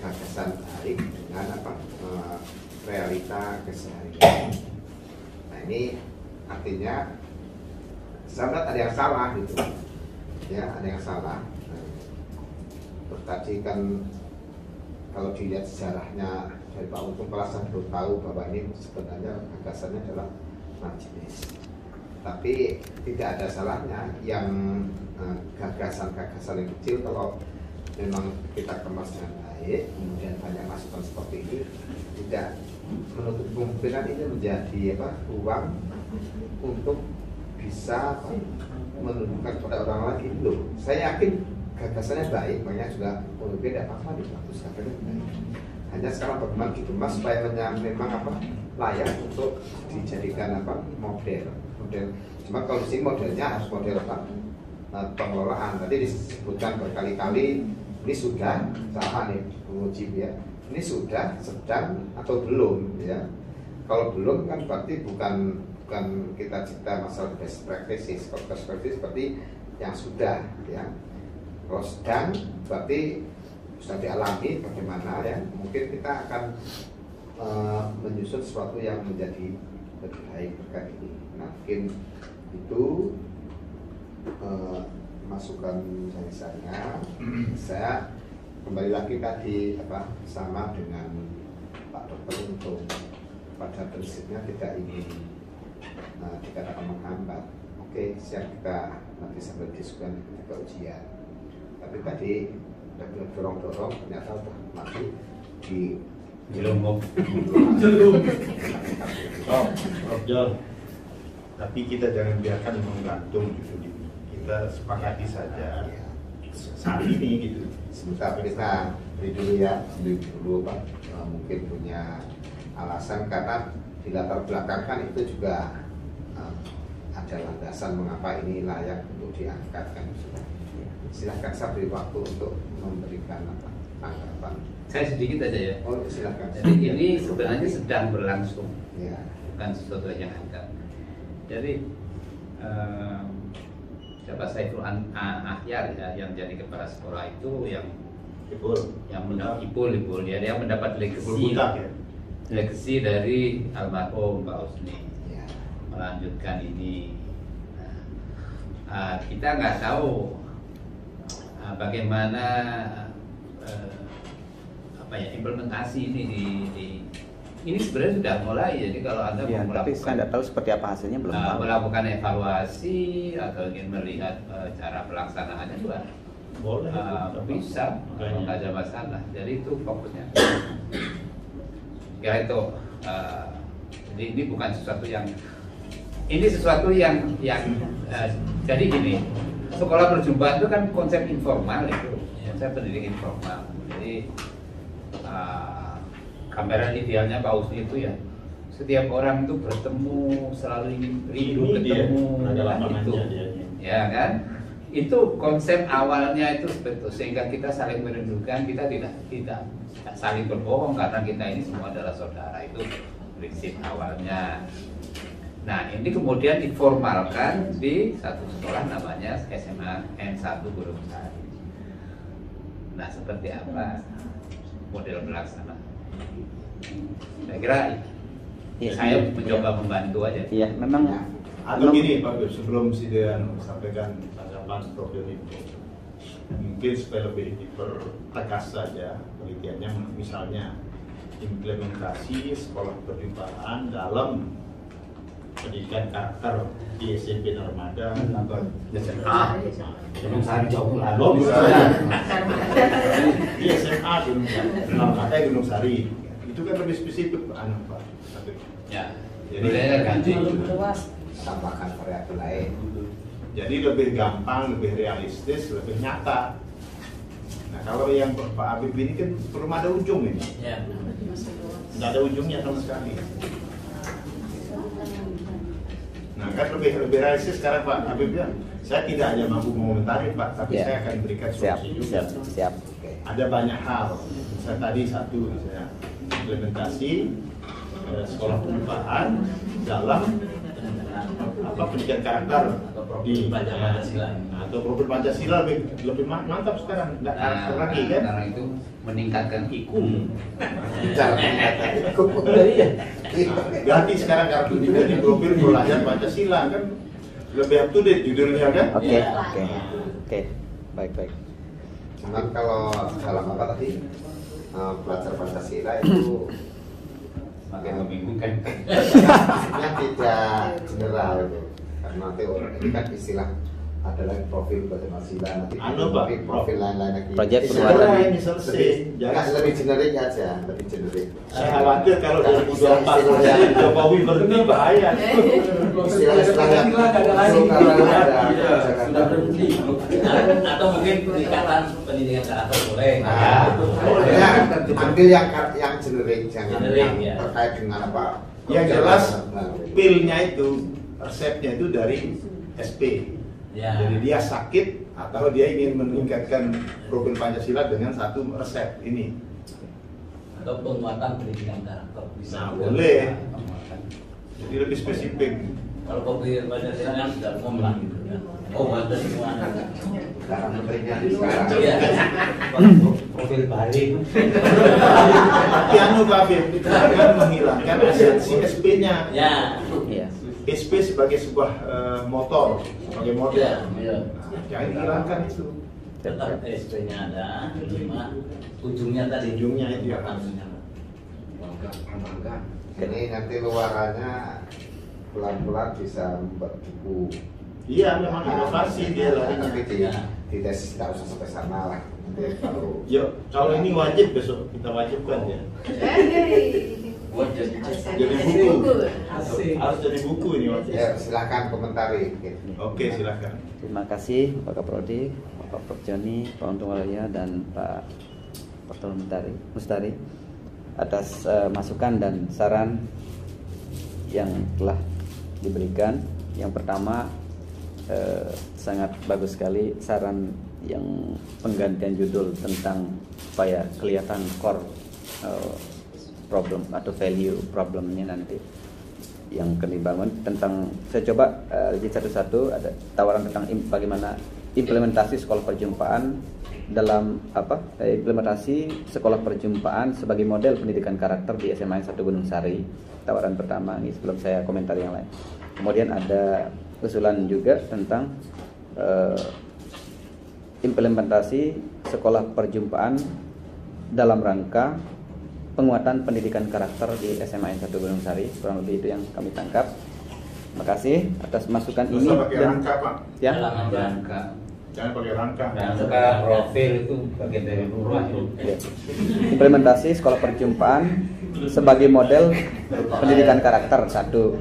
gagasan Arif dengan realita keseharian. Nah ini artinya saya melihat ada yang salah gitu, ya ada yang salah. Nah, tadi kan kalau dilihat sejarahnya dari Pak Untung, saya baru tahu bahwa ini sebenarnya gagasannya adalah majelis. Tapi tidak ada salahnya yang gagasan-gagasan yang kecil kalau memang kita kemas dengan baik, kemudian banyak masukan seperti ini, tidak menutup kemungkinan ini menjadi ruang untuk bisa menunjukkan kepada orang lain loh. Saya yakin gagasannya baik, banyak juga berbeda apa di bagus katanya baik. Hanya sekarang bagaimana dikemas supaya memang layak untuk dijadikan model. Cuma kalau di sini modelnya harus model pengelolaan. Tadi disebutkan berkali-kali ini sudah sama nih menguji ya. Ini sudah, sedang atau belum ya. Kalau belum kan berarti bukan kita cipta masalah best practices. Kalau best practice seperti yang sudah ya. Kalau sedang berarti sudah dialami bagaimana ya, mungkin kita akan menyusun sesuatu yang menjadi lebih baik terkait ini. Nah mungkin itu masukan dari saya kembali lagi tadi sama dengan Pak Dokter untuk pada prinsipnya tidak ingin dikatakan menghambat. Oke, siap, kita nanti sambil diskusi ketika ujian. Tapi tadi udah dorong-dorong ternyata udah masuk di Jelungkup. Prof Jol, tapi kita jangan biarkan menggantung gitu. Kita sepakati saja saat ini gitu. Sebentar kita beri dulu ya, Pak. Mungkin punya alasan karena di latar belakang kan itu juga ada landasan mengapa ini layak untuk diangkat kan. Silahkan saya beri waktu untuk memberikan tanggapan. Saya sedikit aja ya. Oh silahkan. Jadi ini sebenarnya sedang berlangsung, Ya. bukan sesuatu yang angkat. Jadi siapa Saiful Ahyar ya, yang jadi kepala sekolah itu yang mendapat dia mendapat legasi legasi dari almarhum Pak Husni, Ya. melanjutkan ini. Kita nggak tahu bagaimana implementasi ini ini sebenarnya sudah mulai. Jadi kalau Anda Ya, mau tapi saya tidak tahu seperti apa hasilnya, belum tahu. melakukan evaluasi atau ingin melihat cara pelaksanaannya juga Boleh. bisa, nggak ada masalah. Jadi itu fokusnya. Ya itu. Jadi ini bukan sesuatu yang jadi gini, sekolah perjumpaan itu kan konsep informal itu, konsep pendidikan informal. Jadi gambaran idealnya Pak Husni itu ya setiap orang itu bertemu, selalu ingin rindu ketemu, itu, ya kan? Itu konsep awalnya itu seperti itu, sehingga kita saling merindukan, kita tidak saling berbohong karena kita ini semua adalah saudara, itu prinsip awalnya. Nah ini kemudian diformalkan di satu sekolah namanya SMA N1 Gunung Sari. Nah seperti apa model pelaksana? Saya kira Ya, saya iya. mencoba membantu aja. Iya, memang Atau gini Pak Gus, sebelum Sidean sampaikan tanggapan Prof. Yoni, mungkin supaya lebih dipertegas saja penelitiannya, misalnya implementasi sekolah perjumpaan dalam pendidikan karakter di SMP Narmada atau SMA. Gunung Sari jauh lah. Oh, misalnya di SMA Gunung Sari, Narmada Gunung Sari, itu kan lebih spesifik Pak. Ya, Jadi ganti. Tambahkan variabel lain. Jadi lebih gampang, lebih realistis, lebih nyata. Nah kalau yang Pak Habib ini kan belum ada ujung ini, Ya. nggak ada ujungnya sama sekali. Nah kan lebih realistis sekarang Pak Habib ya. Saya tidak hanya mampu mengomentari Pak, tapi Ya. saya akan berikan siap, solusi juga. siap. Ada banyak hal. Saya tadi satu misalnya implementasi sekolah perjumpaan dalam pendidikan karakter di Pancasila. atau profil Pancasila lebih mantap sekarang, nggak karakter lagi kan? Karena itu meningkatkan IQ. Bicara meningkatkan itu. Ganti sekarang karakter juga di profil pelajar Pancasila kan lebih up to date judulnya kan? Oke, baik. Cuman kalau dalam apa tadi belajar Pancasila itu Semakin membingungkan. maksudnya tidak general itu, karena teori ini kan istilah ada lagi profil Pancasila, nanti Pak, profil lain-lain lagi. Proyek Istilah perbuatan. lebih- Ini selesai. Enggak, lebih generik aja, lebih generik. Saya khawatir kalau Kalau 2024 istilah- Jokowi berhenti bahaya. Istilah-istilahnya Sudah berhenti. Atau mungkin peningkatan pendidikan karakter boleh. Ya, ambil yang generik, jangan Generik, yang ya. terkait dengan apa. Yang jelas Nah, pilnya itu resepnya itu dari SP. Ya. Jadi dia sakit atau dia ingin meningkatkan profil Pancasila dengan satu resep ini. Atau penguatan pendidikan karakter bisa. Nah, juga. boleh. Penguatan. Jadi lebih spesifik. Kalau profil Pancasila kan sudah umum lah gitu kan. Oh, ada semua. Karena menterinya sekarang. Iya. Profil Bali. Tapi Pak Habib, jangan menghilangkan esensi SP-nya. Ya. Iya. SP sebagai sebuah motor, sebagai model. Iya. Nah, jangan dihilangkan itu. Tetap SP-nya ada, cuma ujungnya tadi. Ujungnya itu ya. Ini nanti luarannya pelan-pelan bisa membuat buku. Iya, memang inovasi dia larinya. Tapi di tesis tidak usah sampai sana lah. Nanti kalau Yuk, kalau ini wajib besok kita wajibkan ya. buat jadi Jadi buku. Harus jadi buku ini Mas. Ya, silakan komentari. Oke, silakan. Terima kasih Pak Kaprodi, Pak Prof. Joni, Pak Untung Waluyo, dan Pak Dr. Mustari atas masukan dan saran yang telah diberikan. Yang pertama, sangat bagus sekali saran yang penggantian judul tentang supaya kelihatan core problem atau value problemnya nanti yang akan dibangun. Tentang saya coba jadi satu-satu, ada tawaran tentang bagaimana implementasi sekolah perjumpaan dalam implementasi sekolah perjumpaan sebagai model pendidikan karakter di SMA 1 Gunung Sari. Tawaran pertama ini sebelum saya komentar yang lain. Kemudian ada usulan juga tentang implementasi sekolah perjumpaan dalam rangka penguatan pendidikan karakter di SMA 1 Gunung Sari. Kurang lebih itu yang kami tangkap. Terima kasih atas masukan ini. Usah pakai rangka, Pak. Ya. Rangka. Jangan pakai rangka. Rangka profil itu bagian dari lurah itu. Ya. Implementasi sekolah perjumpaan sebagai model pendidikan karakter. Satu,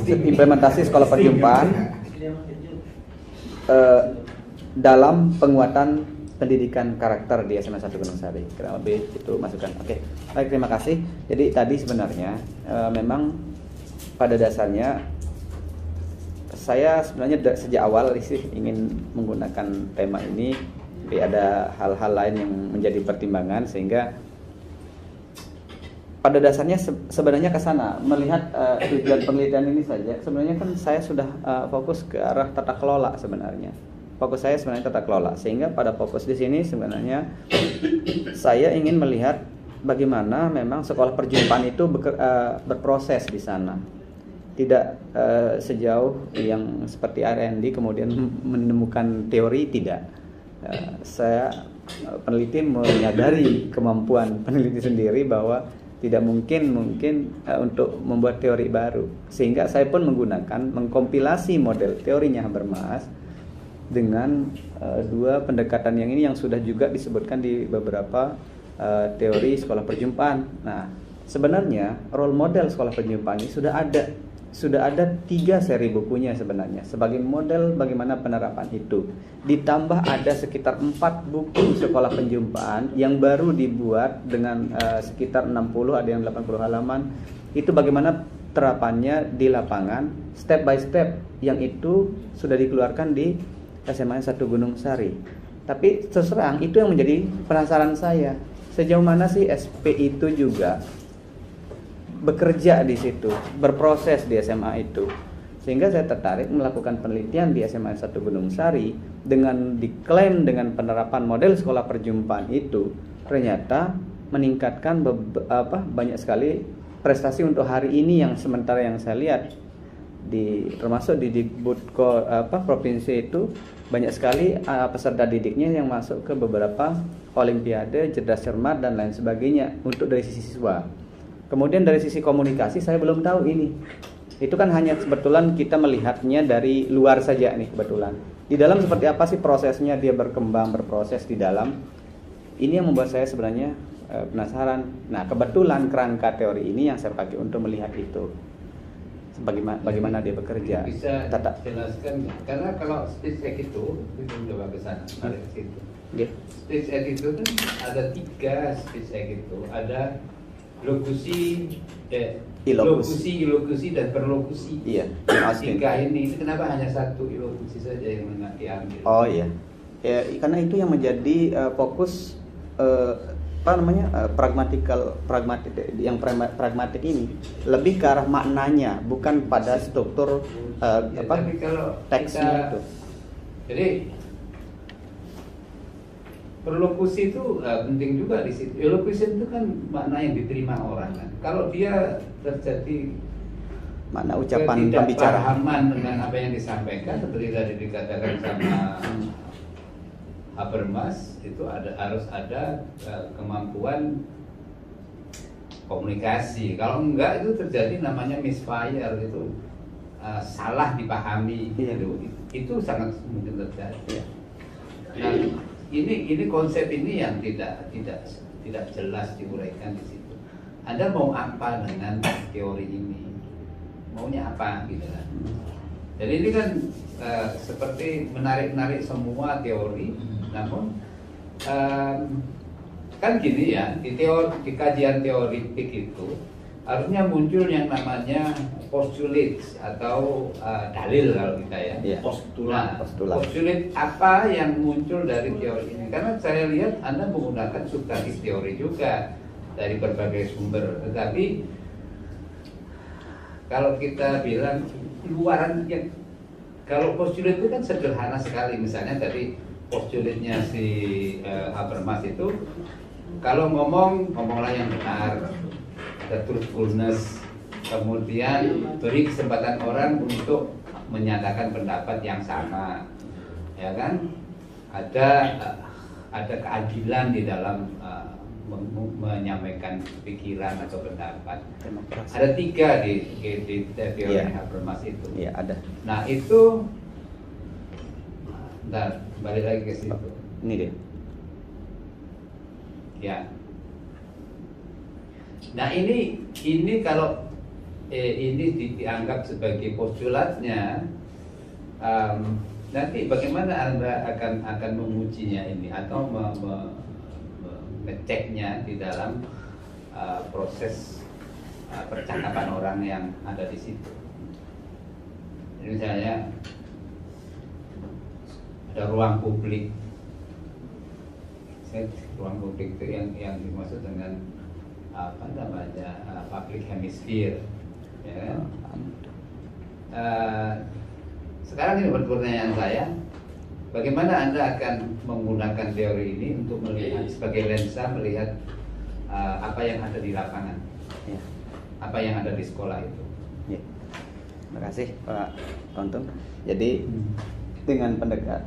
implementasi sekolah perjumpaan dalam penguatan pendidikan karakter di SMA 1 Gunung Sari. Kurang lebih itu masukan. Oke, baik, terima kasih. Jadi tadi sebenarnya memang pada dasarnya saya sebenarnya sejak awal sih ingin menggunakan tema ini, tapi ada hal-hal lain yang menjadi pertimbangan sehingga pada dasarnya sebenarnya ke sana melihat tujuan penelitian ini saja. Sebenarnya kan saya sudah fokus ke arah tata kelola sebenarnya. Fokus saya sebenarnya tata kelola, sehingga pada fokus di sini sebenarnya saya ingin melihat bagaimana memang sekolah perjumpaan itu berproses di sana. Tidak sejauh yang seperti R&D kemudian menemukan teori, tidak. Saya peneliti menyadari kemampuan peneliti sendiri bahwa tidak mungkin untuk membuat teori baru, sehingga saya pun mengkompilasi model teorinya Habermas dengan dua pendekatan yang ini yang sudah juga disebutkan di beberapa teori sekolah perjumpaan. Nah, sebenarnya role model sekolah perjumpaan ini sudah ada 3 seri bukunya sebenarnya sebagai model bagaimana penerapan itu. Ditambah ada sekitar 4 buku sekolah perjumpaan yang baru dibuat dengan sekitar 60, ada yang 80 halaman. Itu bagaimana terapannya di lapangan step by step, yang itu sudah dikeluarkan di SMA 1 Gunung Sari. Tapi terus terang itu yang menjadi penasaran saya, sejauh mana sih SP itu juga bekerja di situ, berproses di SMA itu. Sehingga saya tertarik melakukan penelitian di SMA 1 Gunung Sari dengan diklaim dengan penerapan model sekolah perjumpaan itu ternyata meningkatkan banyak sekali prestasi untuk hari ini, yang sementara yang saya lihat termasuk di Dikbud provinsi itu banyak sekali peserta didiknya yang masuk ke beberapa olimpiade, cerdas cermat dan lain sebagainya untuk dari sisi siswa. Kemudian dari sisi komunikasi saya belum tahu ini. Itu kan hanya kebetulan kita melihatnya dari luar saja nih kebetulan. Di dalam seperti apa sih prosesnya dia berkembang, berproses di dalam. Ini yang membuat saya sebenarnya penasaran. Nah, kebetulan kerangka teori ini yang saya pakai untuk melihat itu. Bagaimana dia bekerja. Bisa jelaskan nggak? Karena kalau speech act itu coba ke sana, balik ke situ. Yeah. Speech act itu kan ada 3 speech act itu. Ada lokusi, ilokusi dan perlokusi. Iya. 3 ini kenapa hanya 1 ilokusi saja yang diambil? Oh iya. Ya, karena itu yang menjadi fokus pragmatik ini lebih ke arah maknanya, bukan pada struktur tapi kalau teksnya itu. Jadi perlokusi itu penting juga di situ. Elokusi itu kan makna yang diterima orang kan. Kalau dia terjadi makna ucapan pembicara ketidakpahaman dengan apa yang disampaikan, seperti tadi dikatakan sama Habermas, itu harus ada kemampuan komunikasi. Kalau enggak itu terjadi namanya misfire, itu salah dipahami. Itu sangat mungkin terjadi. Nah, ini konsep ini yang tidak jelas diuraikan di situ. Anda mau apa dengan teori ini? Maunya apa gitu kan? Jadi ini kan seperti menarik-narik semua teori, namun kan gini ya, di kajian teoritik itu harusnya muncul yang namanya postulate atau dalil kalau kita ya. Iya. Postulat. Postulat. Postulat apa yang muncul dari teori ini? Karena saya lihat Anda menggunakan substantif teori juga dari berbagai sumber. Tetapi kalau kita bilang luaran yang kalau postulat itu kan sederhana sekali. Misalnya dari postulatnya si Habermas itu, kalau ngomonglah yang benar, ada truthfulness, kemudian beri kesempatan orang untuk menyatakan pendapat yang sama, ya kan? Ada keadilan di dalam menyampaikan pikiran atau pendapat. Demokrasi. Ada 3 di teori Habermas itu. Iya, ada. Nah itu, bentar, balik lagi ke situ. Ini dia. Ya. Nah ini kalau ini dianggap sebagai postulatnya, nanti bagaimana Anda akan mengujinya ini atau ngeceknya di dalam proses percakapan orang yang ada di situ. Jadi misalnya ada ruang publik, ruang publik itu yang dimaksud dengan apa namanya public hemisphere, ya kan? Sekarang ini pertanyaan saya, bagaimana Anda akan menggunakan teori ini untuk melihat sebagai lensa melihat apa yang ada di lapangan, Ya. apa yang ada di sekolah itu? Ya. Terima kasih Pak Tonton. Jadi dengan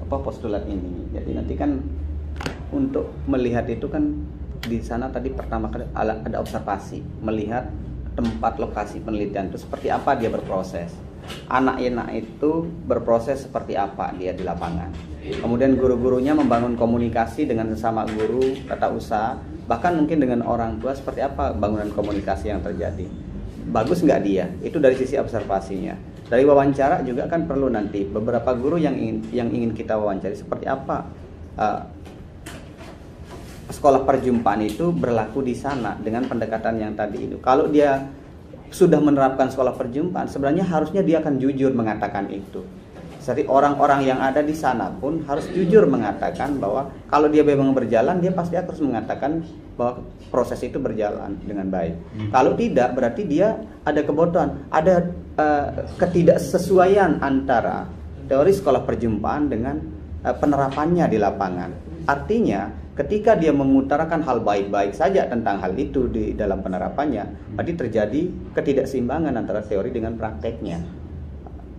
postulat ini, jadi nanti kan untuk melihat itu kan di sana tadi pertama kali ada observasi, melihat tempat lokasi penelitian itu seperti apa dia berproses. Anak-anak itu berproses seperti apa dia di lapangan. Kemudian guru-gurunya membangun komunikasi dengan sesama guru, tata usaha, bahkan mungkin dengan orang tua seperti apa bangunan komunikasi yang terjadi. Bagus nggak dia? Itu dari sisi observasinya. Dari wawancara juga kan perlu nanti beberapa guru yang ingin kita wawancari seperti apa sekolah perjumpaan itu berlaku di sana dengan pendekatan yang tadi itu. Kalau dia sudah menerapkan sekolah perjumpaan, sebenarnya harusnya dia akan jujur mengatakan itu. Jadi orang-orang yang ada di sana pun harus jujur mengatakan bahwa kalau dia memang berjalan, dia pasti harus mengatakan bahwa proses itu berjalan dengan baik. Kalau tidak, berarti dia ada kebodohan, ada ketidaksesuaian antara teori sekolah perjumpaan dengan penerapannya di lapangan. Artinya, ketika dia mengutarakan hal baik-baik saja tentang hal itu di dalam penerapannya, berarti terjadi ketidakseimbangan antara teori dengan prakteknya.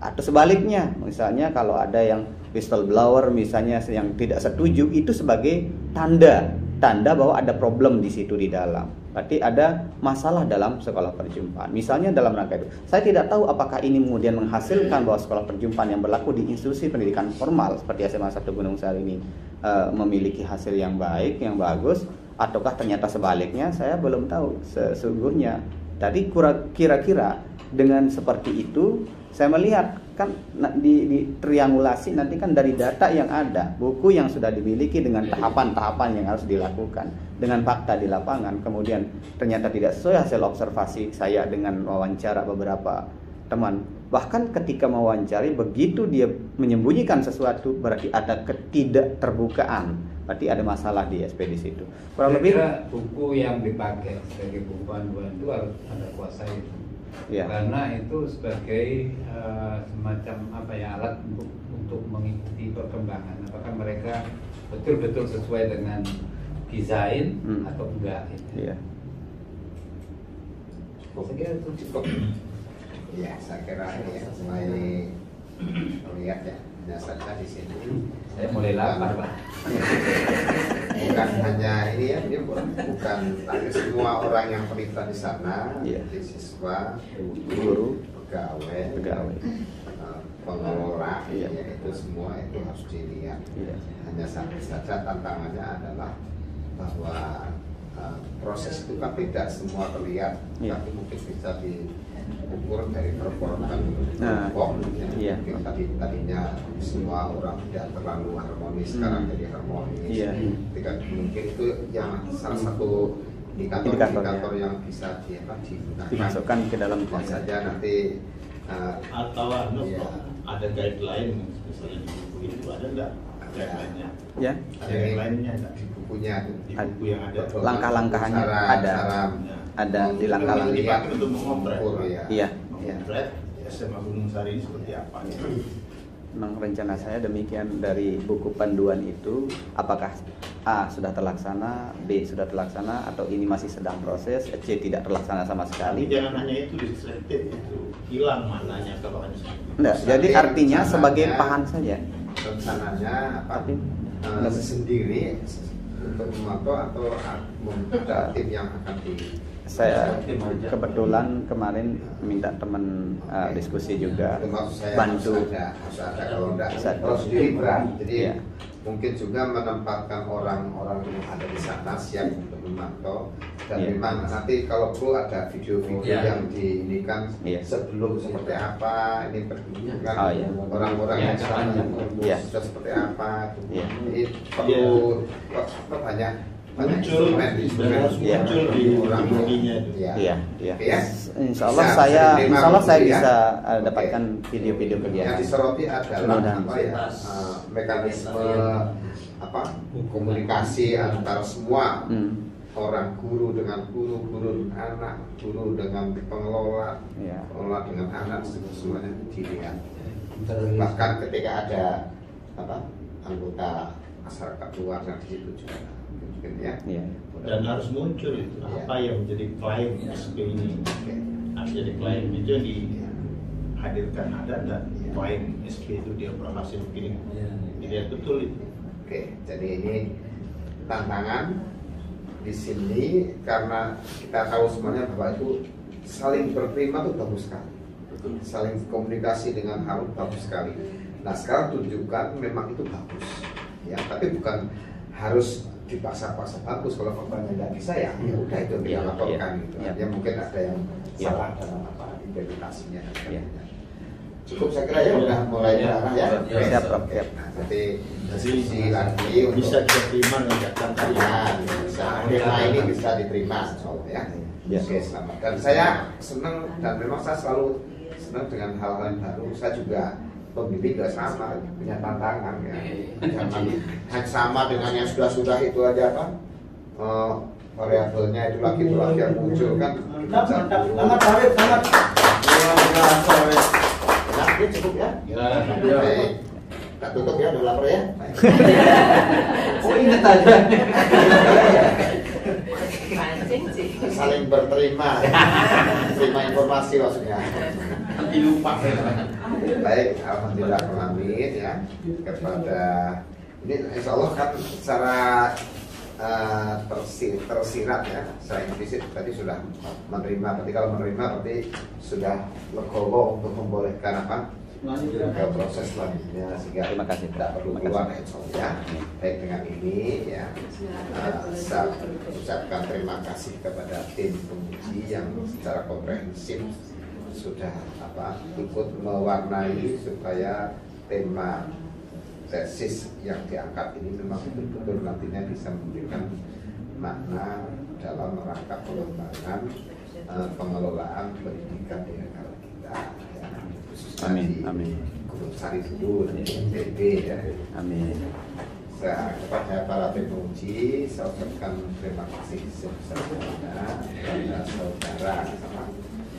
Atau sebaliknya, misalnya kalau ada yang whistleblower misalnya yang tidak setuju, itu sebagai tanda bahwa ada problem di situ di dalam. Berarti ada masalah dalam sekolah perjumpaan. Misalnya dalam rangka itu, saya tidak tahu apakah ini kemudian menghasilkan bahwa sekolah perjumpaan yang berlaku di institusi pendidikan formal seperti SMA 1 Gunung Sari ini memiliki hasil yang baik, yang bagus, ataukah ternyata sebaliknya, saya belum tahu sesungguhnya. Tadi kira-kira dengan seperti itu, saya melihat kan di triangulasi nanti kan dari data yang ada, buku yang sudah dimiliki dengan tahapan-tahapan yang harus dilakukan, dengan fakta di lapangan, kemudian ternyata tidak sesuai hasil observasi saya dengan wawancara beberapa teman. Bahkan ketika mewawancari, begitu dia menyembunyikan sesuatu, berarti ada ketidakterbukaan, berarti ada masalah di ekspedisi itu. Kurang lebih buku yang dipakai sebagai buku panduan itu harus Anda kuasai. Ya. Karena itu sebagai semacam alat untuk mengikuti perkembangan. Apakah mereka betul-betul sesuai dengan desain atau enggak? Iya. Saya kira itu cukup. Ya, saya kira ini ya, mulai melihat ya, dasarnya di sini. Saya mulai lapar, Pak. Bukan hanya ini ya, ini bukan tapi semua orang yang terlibat di sana, Iya. di siswa, Guru, pegawai, pengelola, Iya. ya, itu semua itu harus dilihat. Iya. Hanya satu saja tantangannya adalah bahwa proses itu kan tidak semua terlihat, tapi mungkin bisa diukur dari performa kelompok. Mungkin tadinya semua orang tidak terlalu harmonis, sekarang jadi harmonis. Ketika mungkin itu yang salah satu indikator yang bisa digunakan, dimasukkan ke dalam saja nanti. Atau ada guideline misalnya di buku itu ada nggak guideline-nya? Ya. Ada guideline-nya nggak Di bukunya, di buku yang ada langkah-langkahnya ada di langkah-langkah untuk mengompres. Iya. Mengompres SMA Gunung Sari ini seperti apa? Memang rencana saya demikian. Dari buku panduan itu, apakah A sudah terlaksana, B sudah terlaksana, atau ini masih sedang proses, C tidak terlaksana sama sekali. Tapi jangan hanya itu diselipin, itu hilang maknanya kalau hanya enggak, jadi artinya sebagai bahan saja. Rencananya sendiri untuk memantau atau ada tim yang akan saya kebetulan kemarin minta teman diskusi juga bantu. Kalau sendiri berat, jadi mungkin juga menempatkan orang-orang yang ada di sana siap untuk memantau, dan memang nanti kalau perlu ada video-video yang diinikan sebelum seperti apa ini pertunjukan orang-orang yang sana sudah seperti apa. Jadi perlu banyak instrumen di orang Insya Allah saya bisa dapatkan video-video kegiatan. Yang disoroti adalah mekanisme komunikasi antara semua orang, guru dengan guru, guru anak, guru dengan pengelola, pengelola dengan anak, semuanya dilihat. Bahkan ketika ada anggota masyarakat luar yang di situ juga. Dan harus muncul itu apa yang menjadi klaim SP ini. Jadi klaim itu yang dihadirkan ada, dan klaim SP itu dia berhasil begini. Jadi betul itu. Jadi ini tantangan di sini karena kita tahu semuanya bahwa itu saling berterima itu bagus sekali, saling komunikasi dengan harus bagus sekali. Nah sekarang tunjukkan memang itu bagus, tapi bukan harus dipaksa-paksa bagus. Kalau korbannya nggak bisa ya udah itu kita laporkan gitu. Ya mungkin ada yang salah dalam implementasinya. Cukup saya kira udah mulai arah Siap. Nanti diskusi lagi bisa kita terima dengan catatan tema ini bisa diterima soalnya. Oke, selamat. Dan saya senang, dan memang saya selalu senang dengan hal-hal yang baru. Saya juga pembimbing juga sama, punya tantangan jangan sama dengan yang sudah itu aja variabelnya itu lagi yang muncul kan. Ini cukup ya? Kita tutup ya, udah lapar ya? Oh ingat aja. Saling berterima, terima informasi maksudnya. Nanti lupa. Baik, alhamdulillah alamin ya kepada ini insya Allah kan secara tersirat ya, secara implisit tadi sudah menerima. Berarti kalau menerima berarti sudah legowo untuk membolehkan ke proses selanjutnya, sehingga terima kasih. tidak perlu keluar ya. Baik, dengan ini ya saya ucapkan terima kasih kepada tim penguji yang secara komprehensif sudah ikut mewarnai supaya tema tesis yang diangkat ini memang betul-betul nantinya bisa memberikan makna dalam rangka pengembangan pengelolaan pendidikan di negara kita ya. Amin. Gunung Sari dulu dan NTB ya. Amin. Kepada para penguji saya ucapkan terima kasih sebesar-besarnya kepada saudara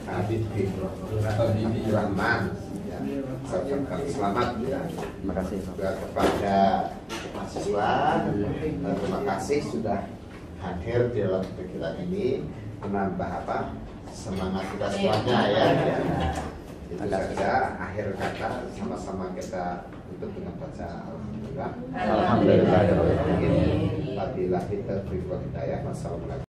Habib bin Abdurrahman ya. Saya ucapkan selamat ya. Terima kasih juga kepada mahasiswa, terima kasih sudah hadir di dalam kegiatan ini, menambah semangat kita semuanya ya. Itu saja akhir kata, sama-sama kita tutup dengan baca alhamdulillah. Alhamdulillah. Wabillahi taufiq wal hidayah. Wassalamualaikum.